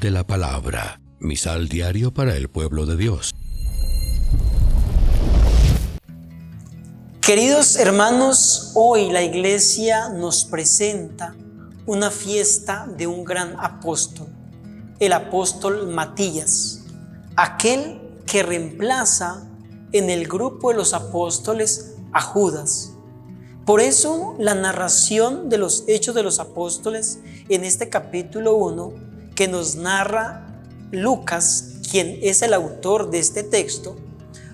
de la palabra. Misal diario para el pueblo de Dios. Queridos hermanos, hoy la iglesia nos presenta una fiesta de un gran apóstol, el apóstol Matías, aquel que reemplaza en el grupo de los apóstoles a Judas. Por eso la narración de los Hechos de los Apóstoles en este capítulo 1 que nos narra Lucas, quien es el autor de este texto,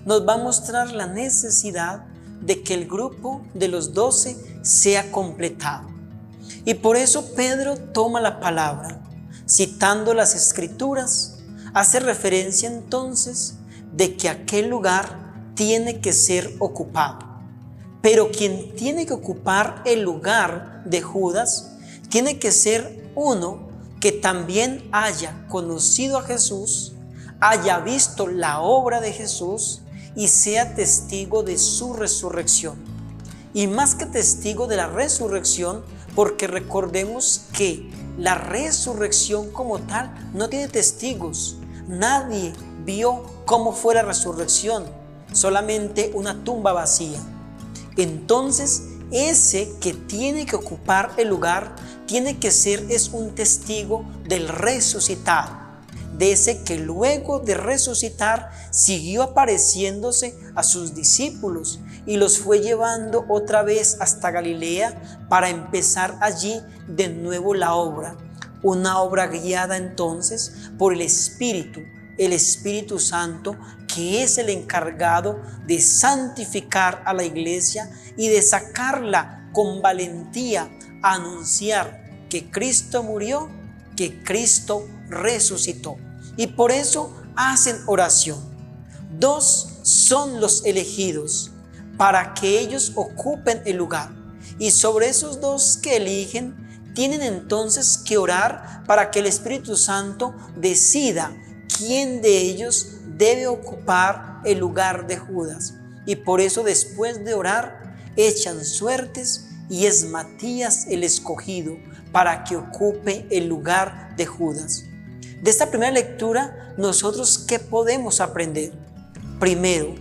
nos va a mostrar la necesidad de que el grupo de los 12 sea completado. Y por eso Pedro toma la palabra, citando las Escrituras, hace referencia entonces de que aquel lugar tiene que ser ocupado. Pero quien tiene que ocupar el lugar de Judas tiene que ser uno que también haya conocido a Jesús, haya visto la obra de Jesús y sea testigo de su resurrección. Y más que testigo de la resurrección, porque recordemos que la resurrección como tal no tiene testigos. Nadie vio cómo fue la resurrección, solamente una tumba vacía. Entonces, ese que tiene que ocupar el lugar tiene que ser un testigo del resucitado, de ese que luego de resucitar siguió apareciéndose a sus discípulos y los fue llevando otra vez hasta Galilea para empezar allí de nuevo la obra. Una obra guiada entonces por el Espíritu Santo, que es el encargado de santificar a la iglesia y de sacarla con valentía a anunciar que Cristo murió, que Cristo resucitó. Y por eso hacen oración. 2 son los elegidos para que ellos ocupen el lugar. Y sobre esos 2 que eligen, tienen entonces que orar para que el Espíritu Santo decida quién de ellos debe ocupar el lugar de Judas. Y por eso después de orar, echan suertes y es Matías el escogido para que ocupe el lugar de Judas. De esta primera lectura, nosotros ¿qué podemos aprender? Primero,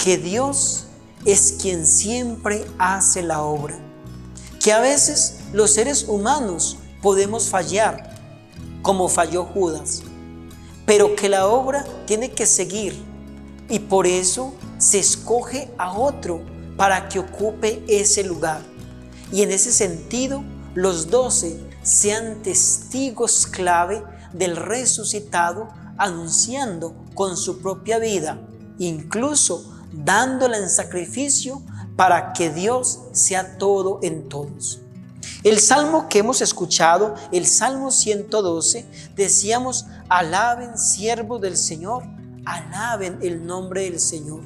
que Dios es quien siempre hace la obra. Que a veces los seres humanos podemos fallar, como falló Judas, pero que la obra tiene que seguir y por eso se escoge a otro para que ocupe ese lugar. Y en ese sentido, los 12 sean testigos clave del resucitado, anunciando con su propia vida, incluso dándola en sacrificio para que Dios sea todo en todos. El salmo que hemos escuchado, el Salmo 112, decíamos: alaben siervos del Señor, alaben el nombre del Señor.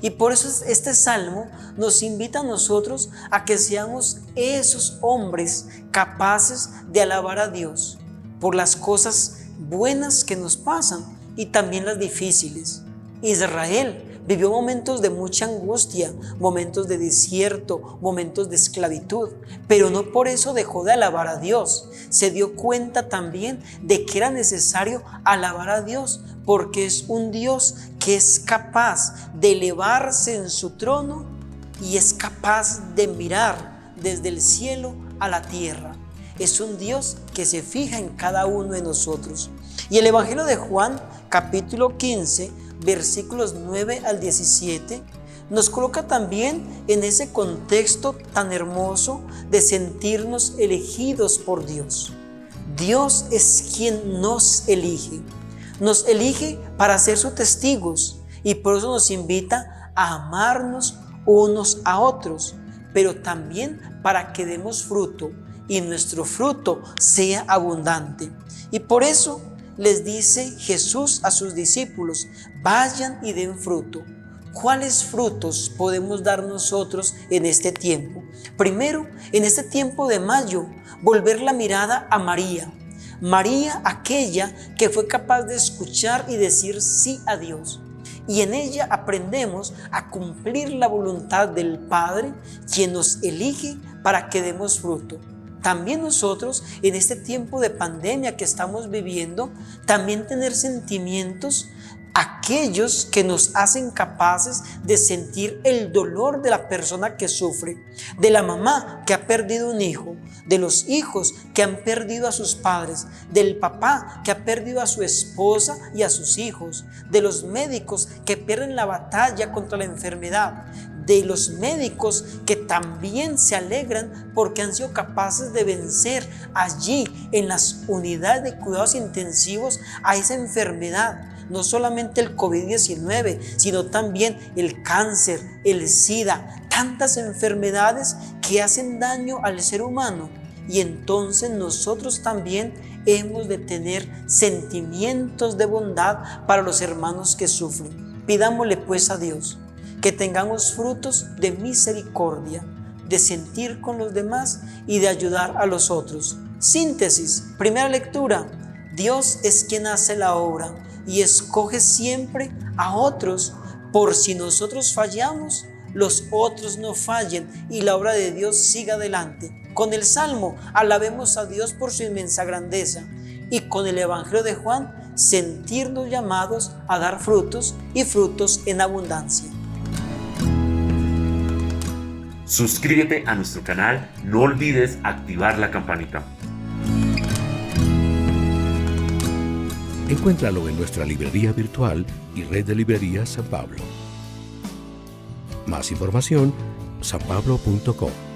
Y por eso este salmo nos invita a nosotros a que seamos esos hombres capaces de alabar a Dios por las cosas buenas que nos pasan y también las difíciles. Israel vivió momentos de mucha angustia, momentos de desierto, momentos de esclavitud, pero no por eso dejó de alabar a Dios. Se dio cuenta también de que era necesario alabar a Dios, porque es un Dios que es capaz de elevarse en su trono y es capaz de mirar desde el cielo a la tierra. Es un Dios que se fija en cada uno de nosotros. Y el Evangelio de Juan, capítulo 15, versículos 9 al 17, nos coloca también en ese contexto tan hermoso de sentirnos elegidos por Dios. Dios es quien nos elige para ser sus testigos y por eso nos invita a amarnos unos a otros, pero también para que demos fruto y nuestro fruto sea abundante. Y por eso les dice Jesús a sus discípulos: vayan y den fruto. ¿Cuáles frutos podemos dar nosotros en este tiempo? Primero, en este tiempo de mayo, volver la mirada a María. María, aquella que fue capaz de escuchar y decir sí a Dios. Y en ella aprendemos a cumplir la voluntad del Padre, quien nos elige para que demos fruto. también nosotros en este tiempo de pandemia que estamos viviendo, también tener sentimientos aquellos que nos hacen capaces de sentir el dolor de la persona que sufre, de la mamá que ha perdido un hijo, de los hijos que han perdido a sus padres, del papá que ha perdido a su esposa y a sus hijos, de los médicos que pierden la batalla contra la enfermedad, de los médicos que también se alegran porque han sido capaces de vencer allí en las unidades de cuidados intensivos a esa enfermedad. No solamente el COVID-19, sino también el cáncer, el SIDA, tantas enfermedades que hacen daño al ser humano. Y entonces nosotros también hemos de tener sentimientos de bondad para los hermanos que sufren. Pidámosle pues a Dios que tengamos frutos de misericordia, de sentir con los demás y de ayudar a los otros. Síntesis, primera lectura. Dios es quien hace la obra y escoge siempre a otros, por si nosotros fallamos, los otros no fallen y la obra de Dios siga adelante. Con el Salmo alabemos a Dios por su inmensa grandeza y con el Evangelio de Juan sentirnos llamados a dar frutos y frutos en abundancia. Suscríbete a nuestro canal, no olvides activar la campanita. Encuéntralo en nuestra librería virtual y red de librerías San Pablo. Más información, sanpablo.com.